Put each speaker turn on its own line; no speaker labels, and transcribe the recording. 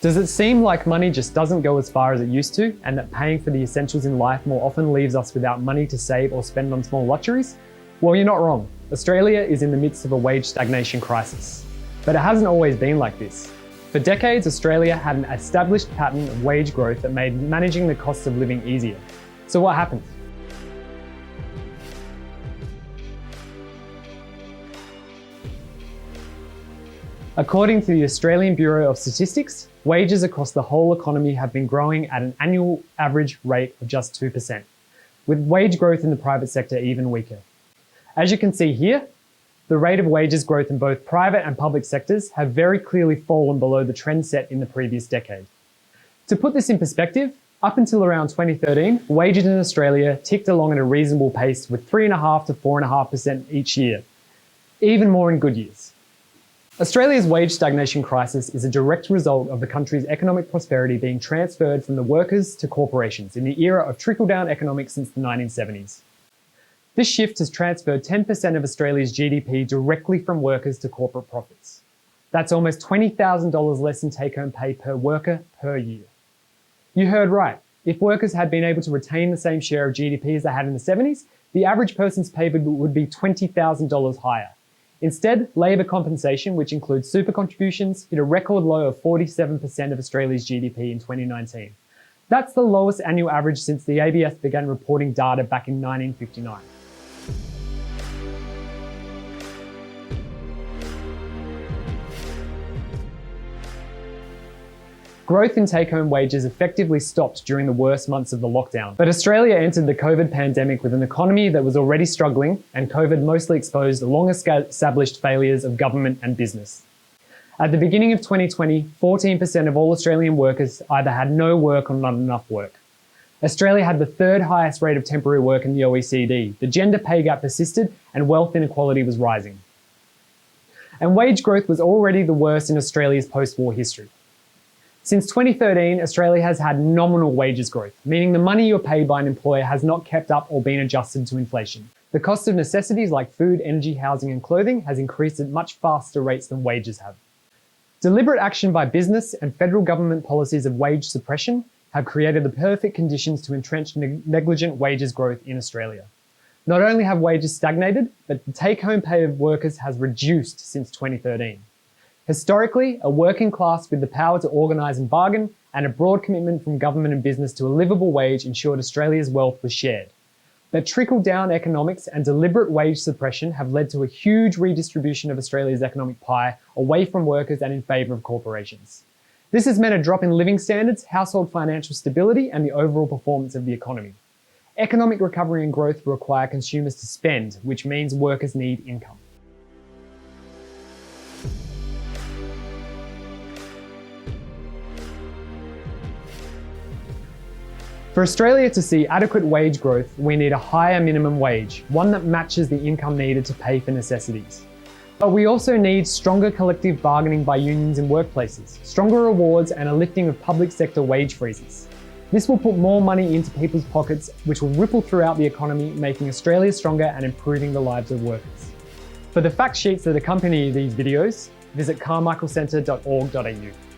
Does it seem like money just doesn't go as far as it used to, and that paying for the essentials in life more often leaves us without money to save or spend on small luxuries? Well, you're not wrong. Australia is in the midst of a wage stagnation crisis. But it hasn't always been like this. For decades, Australia had an established pattern of wage growth that made managing the cost of living easier. So what happened? According to the Australian Bureau of Statistics, wages across the whole economy have been growing at an annual average rate of just 2%, with wage growth in the private sector even weaker. As you can see here, the rate of wages growth in both private and public sectors have very clearly fallen below the trend set in the previous decade. To put this in perspective, up until around 2013, wages in Australia ticked along at a reasonable pace with 3.5% to 4.5% each year, even more in good years. Australia's wage stagnation crisis is a direct result of the country's economic prosperity being transferred from the workers to corporations in the era of trickle-down economics since the 1970s. This shift has transferred 10% of Australia's GDP directly from workers to corporate profits. That's almost $20,000 less in take-home pay per worker per year. You heard right. If workers had been able to retain the same share of GDP as they had in the 70s, the average person's pay would be $20,000 higher. Instead, labour compensation, which includes super contributions, hit a record low of 47% of Australia's GDP in 2019. That's the lowest annual average since the ABS began reporting data back in 1959. Growth in take-home wages effectively stopped during the worst months of the lockdown. But Australia entered the COVID pandemic with an economy that was already struggling, and COVID mostly exposed the long-established failures of government and business. At the beginning of 2020, 14% of all Australian workers either had no work or not enough work. Australia had the third highest rate of temporary work in the OECD. The gender pay gap persisted and wealth inequality was rising. And wage growth was already the worst in Australia's post-war history. Since 2013, Australia has had nominal wages growth, meaning the money you're paid by an employer has not kept up or been adjusted to inflation. The cost of necessities like food, energy, housing, and clothing has increased at much faster rates than wages have. Deliberate action by business and federal government policies of wage suppression have created the perfect conditions to entrench negligent wages growth in Australia. Not only have wages stagnated, but the take-home pay of workers has reduced since 2013. Historically, a working class with the power to organise and bargain and a broad commitment from government and business to a livable wage ensured Australia's wealth was shared. But trickle-down economics and deliberate wage suppression have led to a huge redistribution of Australia's economic pie away from workers and in favour of corporations. This has meant a drop in living standards, household financial stability, and the overall performance of the economy. Economic recovery and growth require consumers to spend, which means workers need income. For Australia to see adequate wage growth, we need a higher minimum wage, one that matches the income needed to pay for necessities. But we also need stronger collective bargaining by unions in workplaces, stronger rewards, and a lifting of public sector wage freezes. This will put more money into people's pockets, which will ripple throughout the economy, making Australia stronger and improving the lives of workers. For the fact sheets that accompany these videos, visit carmichaelcentre.org.au.